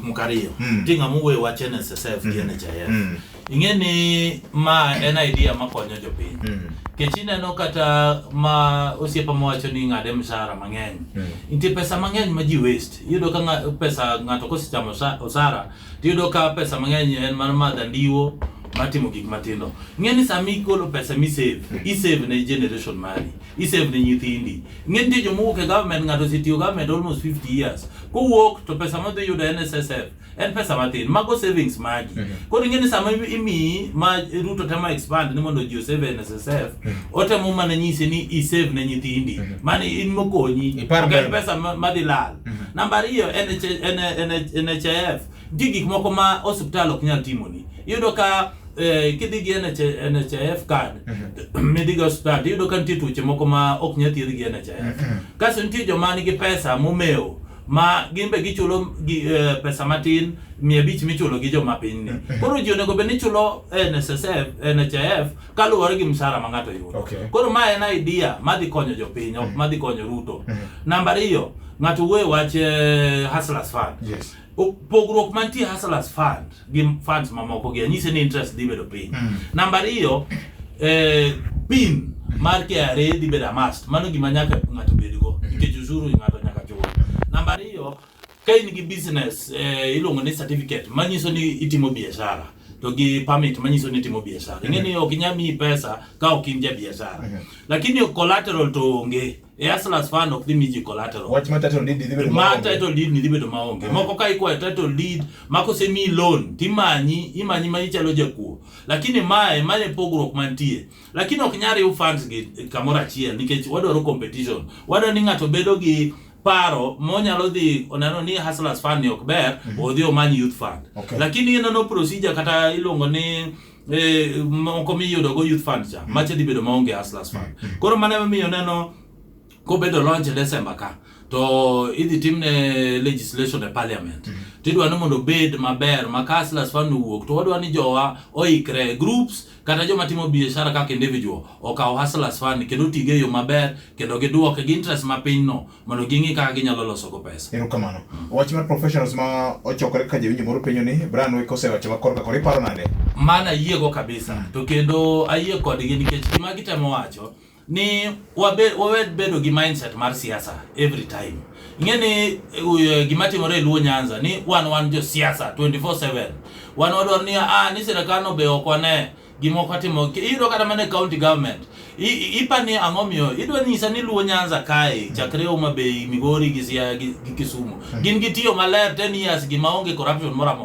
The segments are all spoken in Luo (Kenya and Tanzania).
gik mokariyo tinga muwe wache NSSF gi NHIF ingeni ma en idea makonyo jopiny kechine no kata ma osiepa mowacho ni ngade mshahara mang'eny inti pesa mang'eny ma ji waste yudo ka pesa ngato kosichamo osara yudo ka pesa mang'eny en mar madha ndiwo matimo gik matindo ngeni sami golo pesa mi save ne generation mari save ne nyithindi ngeni jomuok e government ngato sitiyo government almost 50 years kowuok to pesa madhi yudo NSSF en pesa matin mago savings magi koro ngeni sama imi ma Ruto tema expand ni mondo ji save NSSF otemo mana nyisi ni save ne nyithindi mani in mokonyi okay pesa madhi lal namba 2 NHIF gik moko ma hospital ok nyal timoni yudo ka kidigi NHIF card medical hospital yudo ka nitie tuoche moko ma ok nyal thiedh gi NHIF kaso nitie joma nigi pesa momeo ma gimbe gichulo pesa matin 500 michulo gi joma piny ni koro ji onego bed ni chulo NHIF kaluwore gi mshahara ma ng'ato yudo koro ma en idea madhi konyo jopiny ok madhi konyo Ruto namba 2 ng'ato wuoyo wach Hustlers Fund pogruok mantie Hustlers Fund gi funds mamoko gi nyise ni interest dhi bedo piny namba 2 pin mar KRA dhi bedo must mano gima nyaka ng'ato bedgo nikech usuru ng'ato nyaka chulo namba 2 ka in gi business iluongo ni certificate manyiso ni itimo biashara to gi permit manyiso ni itimo biashara ngeni ok nyami pesa ka ok in ja biashara lakini collateral to onge Hustlers Fund ok dhi collateral watch ma title deed ni dhi bedo maonge moko ka ikwa title deed mako semi loan imanyi ma ichalo jakuo lakini mae pogruok mantie lakini ok nyari u funds gi kamora achiel nikech wadwaro competition wadwaro ni ng'ato bedo gi paro monyalo dhi oneno ni Hustlers Fund ok ber odhi omany youth fund lakini no procedure kata ilongo ni moko miyudo go youth fund cha mache dhi bedo maonge Hustlers Fund koro mane miyo neno ko bedo launch December ka to idhi timne legislation e parliament tidwa no mondo bed maber ma Hustlers Fund wuok to wadwa ni jowa oikre groups kata joma timo biashara kaka individual okaw Hustlers Fund kendo tige yo maber kendo giduoke gi interest mapiny no mondo gingi kaka ginyalo loso go pesa erokamano wach mar professionals ma ochokore ka jewinjo moro penyo ni Brian Weke osewacho makor ka paro nade mana yiego kabisa to kendo ayie kodgi nikech gima gitemo wacho ni wabed bedo gi mindset mar siasa every time ingeni gima timore Luo Nyanza ni wan jo siasa 24/7 wadwaro ni sirkal no be okone gimoko timo iro kata mane county government ipani ang'omio idwa nyisa ni Luo Nyanza kae chakre Homabay Migori gi Kisumu gin gitiyo maler 10 years gi maonge corruption mora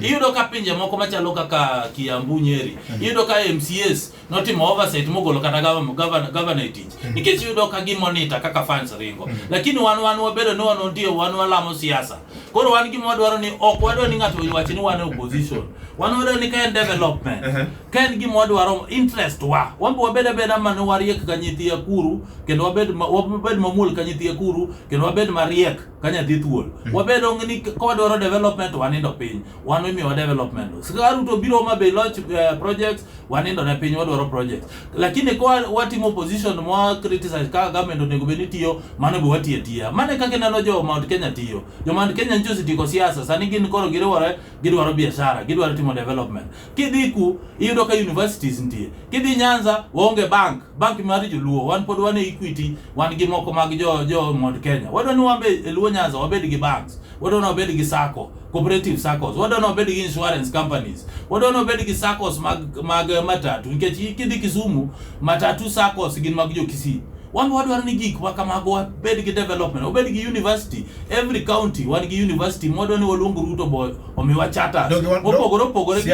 iyudo ka pinje moko machalo kaka Kiambu Nyeri iyudo ka MCS notimo oversight mogolo kata governor tich nikech iyudo ka monitor kaka funds ringo lakini wan wabedo no ndio wan walamo siasa koro wan gima wadwaro ni ok wadwaro ni ng'ato wachi ni wan opposition wan wadwaro ni ka development ka gima wadwaro interest wambo wabeda mano wariek ka nyithi akuru kendo wabed mamul ka nyithi akuru kendo wabed mariek ka nyathi thuol wabedo ni ka wadwaro development wanindo piny wan mi wa development sikaru to biro Homabay launch projects wanindo na piny wadwaro projects lakini kwa watimo opposition mo criticize ka government onego beni tiyo mano be watie mane kaka neno jo Mount Kenya tiyo jo Mount Kenya njusi tiko siasa sani gin koro gidwaro biashara gidwaro timo development kidhiku iyudo ka universities ntie kidhi Nyanza waonge bank mar joluo wan pod wane Equity wan gi moko mag jo Mount Kenya wadwa ni wambe Luo Nyanza wabed gi banks wadwa ni wabed gi sacco cooperative SACCOs wadwa ni wabed gi insurance companies wadwa ni wabed gi SACCOs mag matatu nikech kidhi Kisumu matatu SACCOs gin mag jo Kisii wadwaro ni gik kamago wabed gi development wabed gi university every county wan gi university modwa ni waluongo Ruto boy omiwa charters opogore gi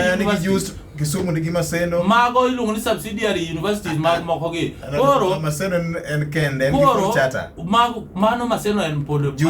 Kisumu nigi Maseno mago iluongo ni subsidiary universities mag moko gi koro Maseno en kende en gi charter mano Maseno en pod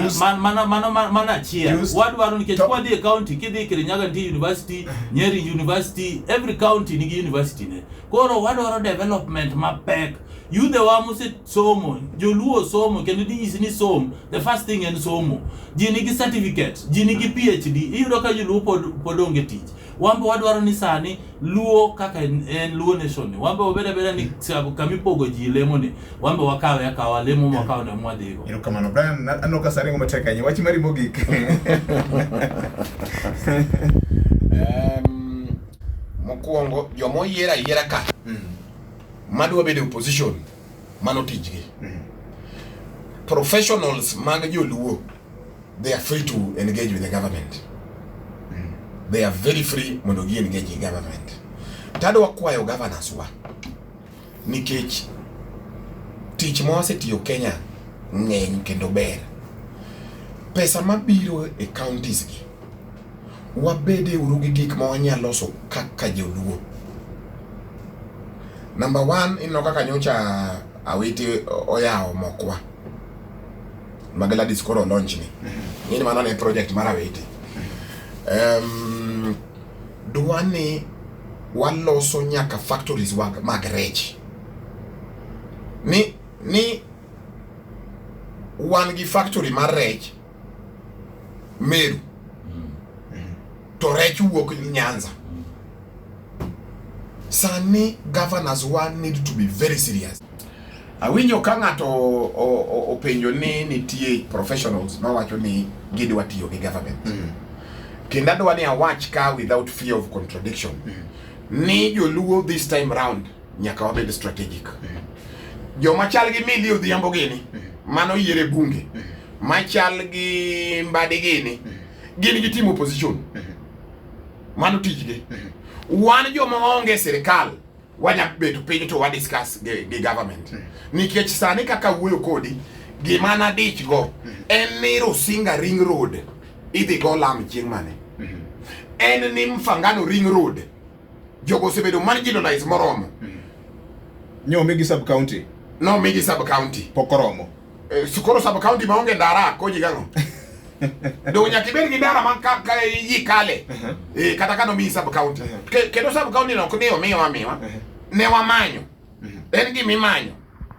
mana chia wadwaro ni kwa the county kidhi Kirinyaga nti university Nyeri university every county nigi university ne koro wadwaro development mapek youth wa muse somo joluo somo kendo ni somo the first thing en somo ji nigi certificate ji nigi PhD iyudo ka joluo pod onge tich wambe wadwaro ni sani luo kaka en luo nation ni wambe obeda ni kami pogo ji lemo ni wambe wakawe akawa lemo wakawa na mwadhigo. Ino kamano Brian anoka saringo mateka nyi wachi mari mogik. Mokuongo jomo yiera ka madwa bedo opposition mano tijgi. Professionals mag joluo, they are free to engage with the government. They are very free mondo gi engage with government. Tadwa kwayo governors wa nikech tich mosetiyo Kenya ng'eny kendo ber. Pesa mabiro e counties gi wabede urugi gik ma wanyalo loso kaka joluo. Number 1 ino kaka nyocha awiti oyao mokwa magala diskoro launch ni yini mana ne project mara awiti duani waloso nyaka factories mag rech ni wan gi factory mar rech Meru to rech wuok Nyanza. Sani governors one need to be very serious. Awinjo ka ng'ato openjo ni nitie professionals ma wacho ni gidwa tiyo gi government. Kendo adwa ni awach ka without fear of contradiction. Ni joluo this time round nyaka wabed strategic. Joma chal gi Millie Odhiambo gini mano yiere bunge. Machal gi Mbadi gini gini gi team opposition. Mano tijgi. Wan joma onge sirkal wanya beto piny to wa discuss gi government. Nikech sani kaka wuoyo kodi gimana dich go en ni Rusinga Ring Road idhi go lam chieng' mane. En ni Mfangano Ring Road jogo sebedo marginalized moromo. Nyo migi sub county. No migi sub county. Pokoromo. Sukoro sub county maonge ndara koji gang'o. Do nyakibel gi ndara man ka yikale. Kata kano mi sub county. Kendo sub county no kudeo miwa. Ne wamanyo. En gi mimanyo.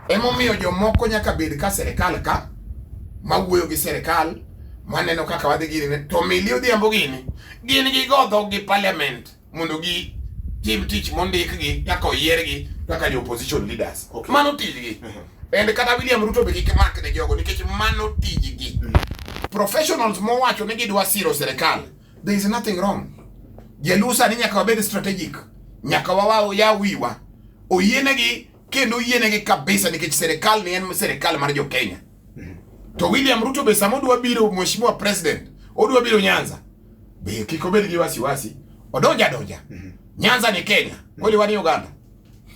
Emo miyo jomoko nyaka bed ka serikal ka mawuoyo gi serikal maneno kaka wadhi gini to Millie Odhiambo gini gi godho gi parliament mondo gi tim tich mondik gi nyaka oyier gi kaka jo opposition leaders. Mano tijgi. And kata William Ruto be gimak ne jogo nikech mano tijgi. Professionals mo wacho ni gidwa siro serikal. There is nothing wrong. Jelusa ni nyaka wabed strategic. Nyaka wawa ya wiwa. Oyienegi kendo oyienegi kabisa nikech serikal ni en serikal mar jo Kenya. To William Ruto be samo dwa biro mheshimiwa president. Odwa biro Nyanza. Be kiko bed gi wasiwasi. Odonja. Nyanza ni Kenya. Kweli wani Uganda.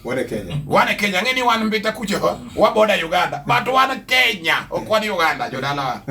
Wane Kenya ngeni wan mbita kucho waboda Uganda. But wan Kenya okwani Uganda jodala.